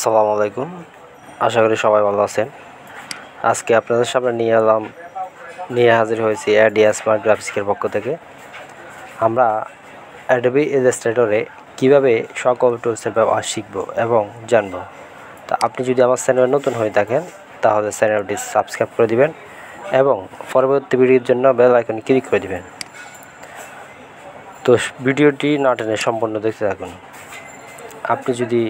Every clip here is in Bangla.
আসসালামু আলাইকুম। আশা করি সবাই ভালো আছেন। আজকে আপনাদের সামনে নিয়ে হাজির হয়েছি অ্যাডিয়া স্মার্ট গ্রাফিক্সের পক্ষ থেকে। আমরা অ্যাডোবি ইলাস্ট্রেটরে কীভাবে সকল টুলসের ব্যবহার শিখব এবং জানব। তা আপনি যদি আমার চ্যানেলে নতুন হয়ে থাকেন তাহলে চ্যানেলটি সাবস্ক্রাইব করে দিবেন এবং পরবর্তী ভিডিওর জন্য বেল আইকন ক্লিক করে দিবেন। তো ভিডিওটি না টেনে সম্পূর্ণ দেখতে থাকুন। আপনি যদি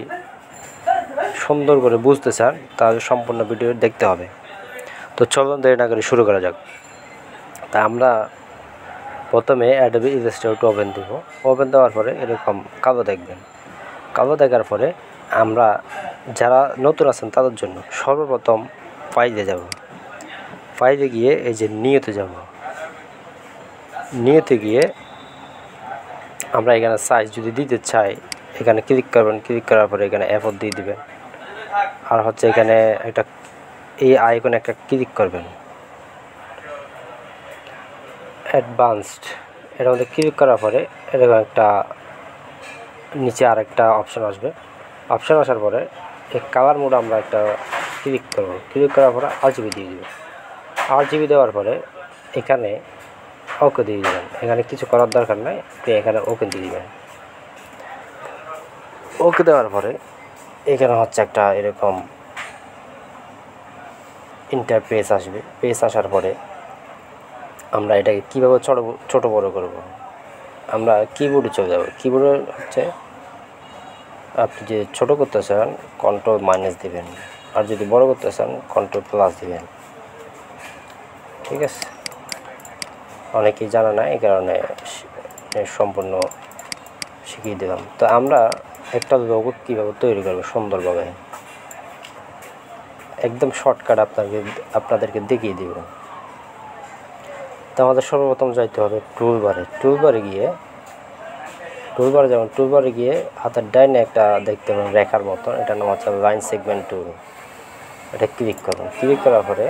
সুন্দর করে বুঝতে চান তাহলে সম্পূর্ণ ভিডিও দেখতে হবে। তো চলুন দেরি না করে শুরু করা যাক। তা আমরা প্রথমে অ্যাডোবি ইলাস্ট্রেটর ওপেন দেব। ওপেন দেওয়ার পরে এরকম কালো দেখবেন। কালো দেখার পরে আমরা যারা নতুন আছেন তাদের জন্য সর্বপ্রথম ফাইলে যাব। ফাইলে গিয়ে এই যে নিয়তে যাব। নিয়তে গিয়ে আমরা এখানে সাইজ যদি দিতে চাই এখানে ক্লিক করবেন। ক্লিক করার পরে এখানে F4 দিয়ে দিবেন। আর হচ্ছে এখানে একটা এই আইকনে একটা ক্লিক করবেন, অ্যাডভান্সড। এর মধ্যে ক্লিক করার পরে এরকম একটা নিচে আরেকটা অপশন আসবে। অপশন আসার পরে এই কালার মোড আমরা একটা ক্লিক করব। ক্লিক করার পরে RGB দিয়ে দেবেন। RGB দেওয়ার পরে এখানে ওকে দিয়ে দেবেন। এখানে কিছু করার দরকার নাই, এখানে ওকে দিয়ে দেবেন। ওকে দেওয়ার পরে এখানে হচ্ছে একটা এরকম ইন্টারফেস আসবে। পেজ আসার পরে আমরা এটাকে কীভাবে ছোট বড় করব, আমরা কিবোর্ডে চলে যাব। কিবোর্ডে হচ্ছে আপনি যদি ছোটো করতে চান কন্ট্রোল- দিবেন, আর যদি বড় করতে চান কন্ট্রোল+ দিবেন। ঠিক আছে, অনেকেই জানা না, এই কারণে সম্পূর্ণ শিখিয়ে দিলাম। তো আমরা একটা লোগো কীভাবে তৈরি করবো সুন্দরভাবে একদম শর্টকাট আপনাদেরকে দেখিয়ে দিব। তো আমাদের সর্বপ্রথম যাইতে হবে টুলবারে। টুলবারে গিয়ে হাতের ডাইনে একটা দেখতে পাবেন রেখার মতন, এটার নাম হচ্ছে লাইন সেগমেন্ট টুল। এটা ক্লিক করুন। ক্লিক করার পরে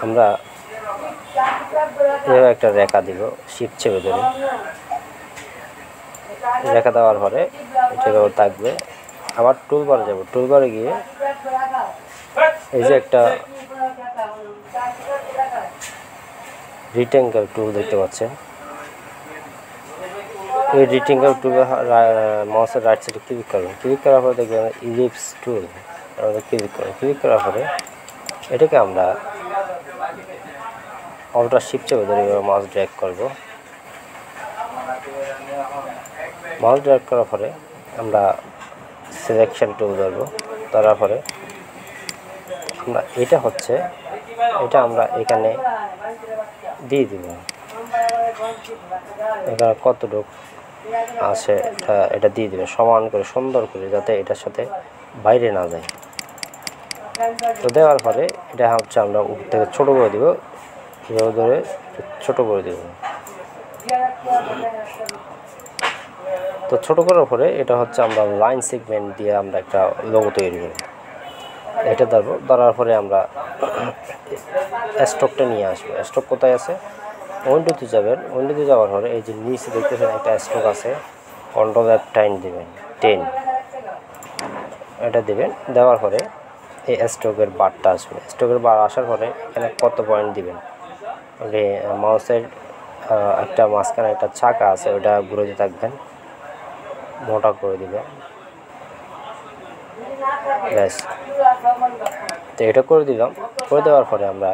আমরা এভাবে একটা রেখা দিব, শিফট চেপে ধরে। রেখা দেওয়ার পরে এটা থাকবে। আবার টুলবারে যাব। টুলবারে গিয়ে এই যে একটা রেক্ট্যাঙ্গেল টুল দেখতে পাচ্ছেন। এই রেক্ট্যাঙ্গেল টুলে মাউসের রাইট সাইডে ক্লিক করবেন। ক্লিক করার পরে দেখবেন ইলিপস টুল, ক্লিক করুন। ক্লিক করার পরে এটাকে আমরা অল্টার শিফট চেপে ধরে মাউস ড্র্যাগ করব। মাউস ড্র্যাগ করার পরে আমরা সিলেকশন টুল ধরবো। ধরার পরে আমরা এটা আমরা এখানে দিয়ে দিব। এখানে কতটুকু আছে এটা দিয়ে দেবেন সমান করে, সুন্দর করে, যাতে এটার সাথে বাইরে না যায়। তো দেওয়ার পরে এটা হচ্ছে আমরা উপর থেকে ছোটো করে দিব, এভাবে ধরে ছোটো করে দেব। তো ছোটো করার পরে এটা হচ্ছে আমরা লাইন সেগমেন্ট দিয়ে আমরা একটা লোগো তৈরি করব। এটা ধরার পরে আমরা স্টকটা নিয়ে আসবো। স্টক কোথায় আছে? উইন্ডোতে যাবেন। উইন্ডোতে যাওয়ার পরে এই যে নিচে দেখতেছেন একটা স্টক আছে, কন্ট্রোল+10 দেবেন, 10 এটা দেবেন। দেওয়ার পরে এই স্টকের বারটা আসবে। স্টকের বার আসার পরে এখানে কত পয়েন্ট দিবেন, মাউসের একটা মাঝখানে একটা চাকা আছে, ওটা ঘুরোতে থাকবেন, মোটা করে দিবেন। ব্যাস, তো এটা করে দিলাম। করে দেওয়ার পরে আমরা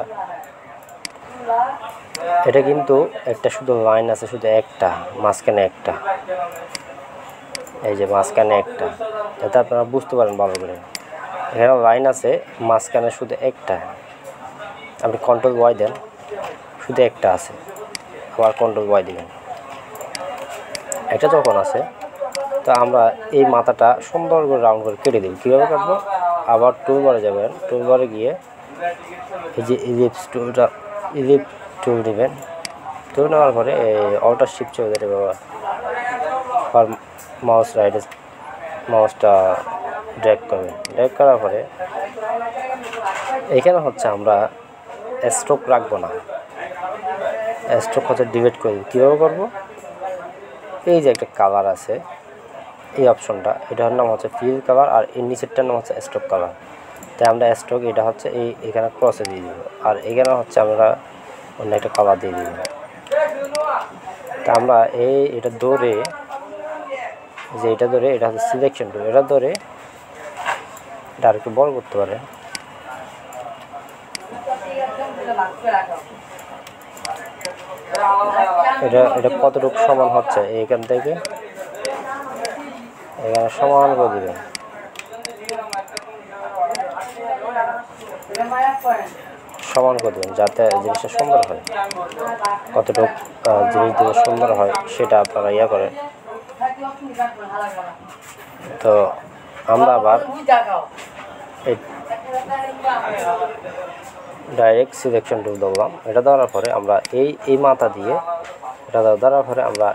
এটা কিন্তু একটা শুধু লাইন আছে, শুধু একটা, মাঝখানে একটা, এই যে মাঝখানে একটা, যাতে আপনারা বুঝতে পারেন ভালো করে। এখানে লাইন আছে, মাঝখানে শুধু একটা। আপনি কন্ট্রোল+Y দেন, শুধু একটা আছে, আবার কন্ট্রোল+Y দিবেন। এটা যখন আছে তো আমরা এই মাথাটা সুন্দর করে রাউন্ড করে কেটে দিই। কীভাবে কাটবো? আবার টুলবারে যাবেন। টুলবারে গিয়ে এই যে ইলিপস টুল নেবেন। টুল নেওয়ার পরে এই অল্টার শিফট চেপে ধরে আর মাউসটা ড্র্যাগ করবেন। ড্র্যাগ করার পরে এখানে হচ্ছে আমরা স্ট্রোক রাখবো না, স্ট্রোক হচ্ছে ডিলিট করে দিই। কীভাবে করবো? এই যে একটা কালার আছে, এই অপশনটা, এটার নাম হচ্ছে ফিল কালার, আর এর নিচেরটার নাম হচ্ছে স্টক কালার। তাই আমরা স্টক এটা হচ্ছে এখানে ক্রসে দিয়ে দিব, আর এখানে হচ্ছে আমরা অন্য একটা কালার দিয়ে দিব। তা আমরা এটা ধরে, যে এটা ধরে, এটা হচ্ছে সিলেকশন টুল, এটা ধরে এটা আর একটু বড় করতে পারে। এটা কতটুকু সমান হচ্ছে এইখান থেকে এখানে সমান করে দিবেন। সমান করে দেবেন যাতে জিনিসটা সুন্দর হয়। কতটুকু জিনিস দিলে সুন্দর হয় সেটা আপনারা ইয়া করেন। তো আমরা আবার এই ডাইরেক্ট সিলেকশন টুল ধরলাম। এটা দেওয়ার পরে আমরা এই মাথা দিয়ে এটা দেওয়ার পরে আমরা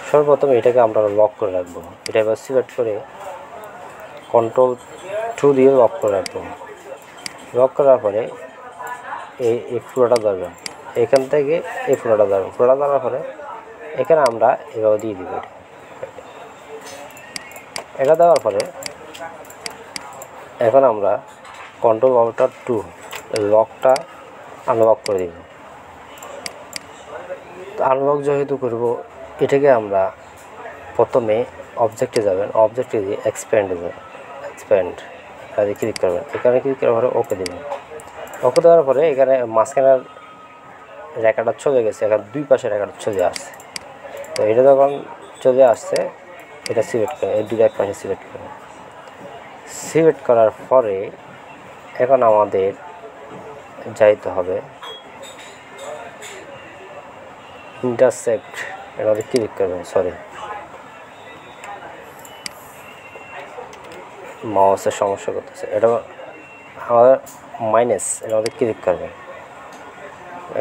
সর্বপ্রথম এটাকে আমরা লক করে রাখবো। এটা এবার সিলেক্ট করে Ctrl+2 দিয়ে লক করে রাখবো। লক করার পরে এই ফ্লোটা ধরবেন, এখান থেকে এই ফ্লোটা ধরবেন। ফ্লোটা ধরার পরে এখানে আমরা এভাবে দিয়ে দিব। এটা দেওয়ার পরে এখন আমরা Ctrl+2 লকটা আনলক করে দিব। তো আনলক যেহেতু করব, এটাকে আমরা প্রথমে অবজেক্টে যাবেন, অবজেক্টে দিয়ে এক্সপ্যান্ড ক্লিক করবেন। এখানে ক্লিক করার পরে ওকে দেবেন। ওকে দেওয়ার পরে এখানে মাঝখানের রেখাটা চলে গেছে, এখানে দুই পাশে রেখাটা চলে আসছে। তো এটা যখন চলে আসছে এটা সিলেক্ট করে এই দুটো এক পাশে সিলেক্ট করবেন। সিলেক্ট করার পরে এখন আমাদের যাইতে হবে ইন্টারসেক্ট, এটা ক্লিক করবেন। মাউসের সমস্যা করতেছে, এটা আমাদের মাইনাস, এর মধ্যে ক্লিক করবেন।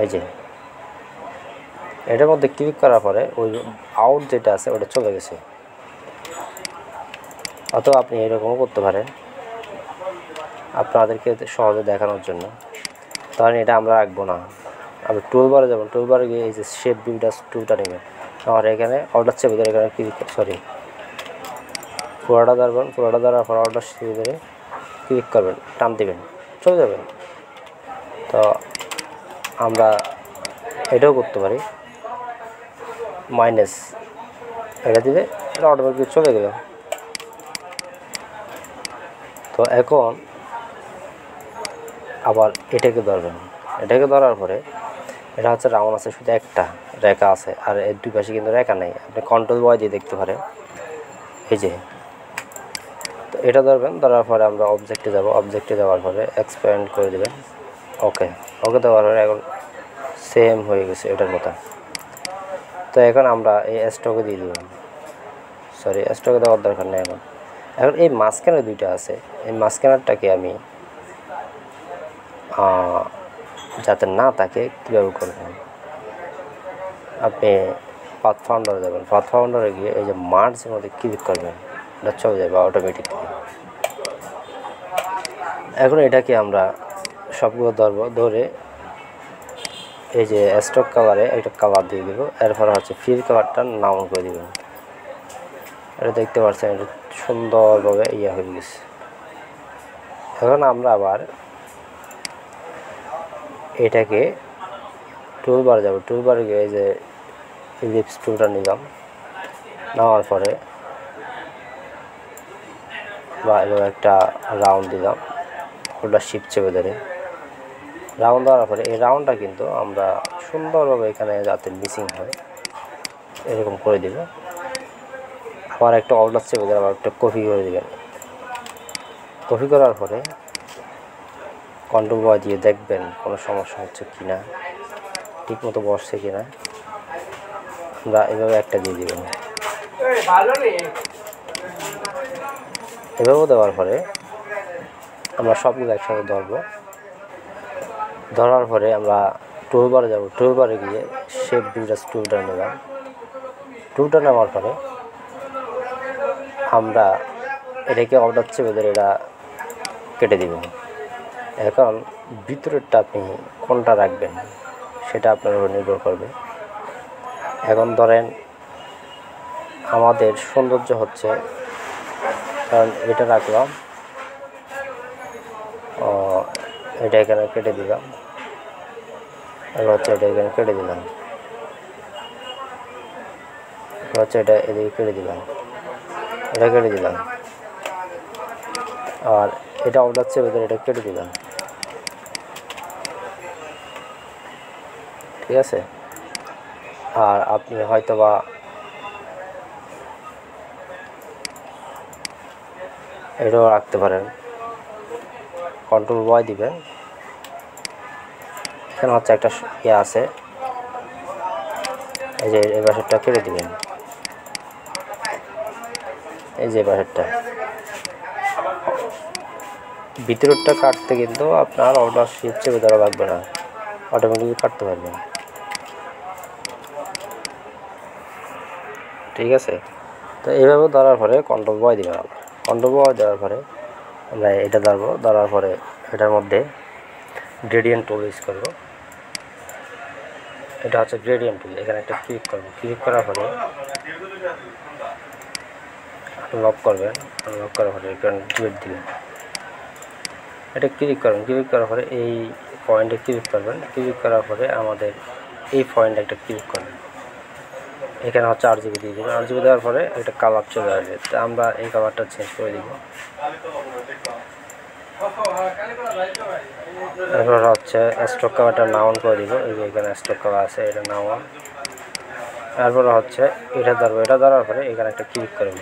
এই যে এটার মধ্যে ক্লিক করার পরে ওই আউট যেটা আছে ওটা চলে গেছে। অথবা আপনি এরকমও করতে পারেন আপনাদেরকে সহজে দেখানোর জন্য। তাহলে এটা আমরা রাখবো না, আপনি টুলবারে যাবেন, টুলবারে গিয়ে এই যে শেপ বিল্ডার টুলটা নেবেন। আর এখানে অর্ডার চেপে ধরে এখানে ক্লিক পুরোটা ধরবেন, পুরোটা ধরার পর অর্ডার চেপে ধরে ক্লিক করবেন, টান দিবেন, চলে যাবেন। তো আমরা এটাও করতে পারি মাইনাস, এটা দিলে এটা অটোমেটিক চলে গেল। তো এখন আবার এটাকে ধরবেন, এটাকে ধরার পরে এটা হচ্ছে রাউন্ড আছে, শুধু একটা রেখা আছে, আর এর দুই পাশে কিন্তু রেখা নেই। আপনি Ctrl+Y দিয়ে দেখতে পারেন, এই যে। তো এটা ধরবেন, ধরার পরে আমরা অবজেক্টে যাব, অবজেক্টে যাওয়ার পরে এক্সপ্যান্ড করে দেবেন। ওকে দেওয়ার পরে এখন সেম হয়ে গেছে এটার মতো। তো এখন আমরা এই স্টকে দিয়ে দেবেন, স্টকে দেওয়ার দরকার নেই। এখন এই মাঝখানে দুইটা আছে, এই মাঝখানেরটাকে আমি যাতে না থাকে কীভাবে করবেন, আপনি পাথ ফাউন্ডারে যাবেন, পাথ ফাউন্ডারে গিয়ে এই যে মার্জের মধ্যে ক্লিক করবেন, এটা চলে যাবে অটোমেটিকলি। এখন এটাকে আমরা সবগুলো ধরে এই যে স্টক কালারে একটা কালার দিয়ে দেবো। এরপর হচ্ছে ফিল কালারটা নাউন করে দেবেন। এটা দেখতে পাচ্ছেন এটা সুন্দরভাবে হয়ে গেছে। এখন আমরা আবার এটাকে টুলবার যাব, টুলবারে গিয়ে এই যে ইলিপস টুলটা নিলাম, নেওয়ার পরে বা এবার একটা রাউন্ড দিলাম, ওটা শিফট চেপে ধরে রাউন্ড দেওয়ার পরে এই রাউন্ডটা কিন্তু আমরা সুন্দরভাবে এখানে যাতে মিসিং হয় এরকম করে দিব। আবার একটা অর্ডার চেপে ধরে আবার একটা কপি করে দেবেন। কপি করার পরে Ctrl+Y দিয়ে দেখবেন কোনো সমস্যা হচ্ছে কি না, ঠিক মতো বসছে কি না। আমরা এভাবে একটা দিয়ে দেবেন। এভাবে দেওয়ার পরে আমরা সবগুলো একসাথে ধরবো। ধরার পরে আমরা টুলবারে যাব, টুলবারে গিয়ে শেপ বিল্ডার টুলটা নিলাম। টুলটা নেওয়ার পরে আমরা এটাকে অর্ডার চেপে ধরে এটা কেটে দিব। এখন ভিতরেরটা আপনি কোনটা রাখবেন সেটা আপনার উপর নির্ভর করবে। এখন ধরেন আমাদের সৌন্দর্য হচ্ছে, কারণ এটা রাখলাম, এটা এখানে কেটে দিলাম, এবার হচ্ছে এটা এখানে কেটে দিলাম, এবার হচ্ছে এটা এদিকে কেটে দিলাম, এটা কেটে দিলাম, আর এটা অর্ডার চেয়ে এটা কেটে দিলাম। ঠিক আছে। আর আপনি হয়তো বা এটাও রাখতে পারেন, কন্ট্রোল Y দিবেন। এখানে হচ্ছে একটা ইয়ে আছে, এই যে এই পাশেরটা কেটে দিবেন, এই যে পাশেরটা, ভিতরেরটা কাটতে কিন্তু আপনার অর্ডার শিট চেপে ধরা লাগবে না, অটোমেটিকলি কাটতে পারবেন। ঠিক আছে। তো এইভাবে ধরার পরে কন্ট্রোল Y দিবেন। কন্ট্রোল Y দেওয়ার পরে আমরা এটা ধরবো, ধরার পরে এটার মধ্যে গ্রেডিয়েন্ট টুল ইউজ করবো। এটা হচ্ছে গ্রেডিয়েন্ট টুল, এখানে একটা ক্লিক করবো, ক্লিক করার পরে লক করবেন, লক করার পরে এখানে ডিলিট দিবেন। এটা ক্লিক করবেন, ক্লিক করার পরে এই পয়েন্টে ক্লিক করবেন, ক্লিক করার পরে আমাদের এই পয়েন্টে একটা ক্লিক করবেন, এখানে হচ্ছে RGB দিয়ে দেবেন। RGB দেওয়ার পরে একটা কালার চলে আসবে, তো আমরা এই কালারটা চেঞ্জ করে দিব। এরপর হচ্ছে স্টক কালারটা নাউন করে দিব, এই যে এখানে স্টক কালার আছে, এটা নাউন। এরপর হচ্ছে এটা ধরবো, এটা ধরার পরে এখানে একটা ক্লিক করব,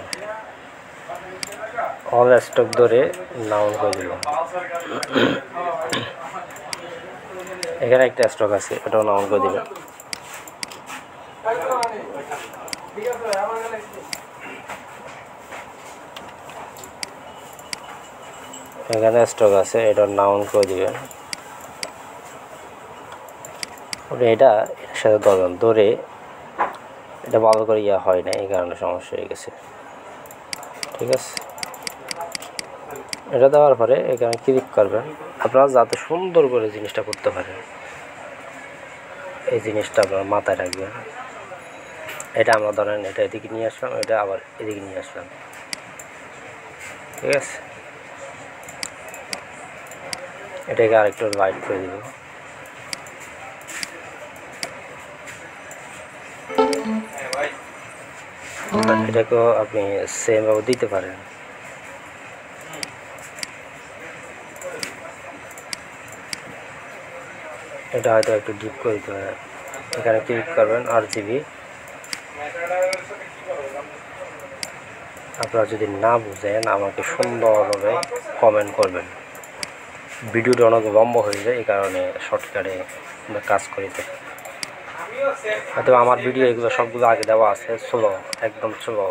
অল স্টক ধরে নাউন করে দিব। এখানে একটা স্টক আছে, এটাও নাউন করে দিবেন। এখানে স্টক আছে, এটা নাউন করে দিবেন। এটা এটার সাথে ধরবেন, ধরে এটা ভালো করে ইয়া হয় না, এই কারণে সমস্যা হয়ে গেছে। ঠিক আছে। এটা দেওয়ার পরে এখানে ক্লিক করবেন, আপনারা যাতে সুন্দর করে জিনিসটা করতে পারেন এই জিনিসটা আপনারা মাথায় রাখবেন। এটা আমরা ধরেন এটা এদিকে নিয়ে আসলাম, এটা আবার এদিকে নিয়ে আসলাম। ঠিক আছে। এটাকে আরেকটু লাইট করে দিব। এটাকেও আপনি সেমভাবে দিতে পারেন। এটা হয়তো একটু ডিপ করে দিতে হবে। এখানে ক্লিক করবেন RGB। আপনারা যদি না বুঝেন আমাকে সুন্দরভাবে কমেন্ট করবেন। ভিডিওটা অনেক লম্বা হয়ে যায়, এই কারণে শর্টকাটে আমরা কাজ করি। হয়তো আমার ভিডিও এগুলো সবগুলো আগে দেওয়া আছে, স্লো, একদম স্লো।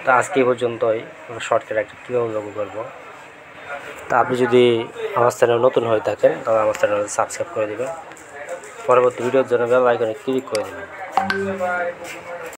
তা আজকে এই পর্যন্তই, শর্টকাট একটা কীভাবে লঘু করবো। তা আপনি যদি আমার চ্যানেল নতুন হয়ে থাকেন তাহলে আমার চ্যানেল সাবস্ক্রাইব করে দেবেন, পরবর্তী ভিডিওর জন্য বেল আইকনে ক্লিক করে দেবেন।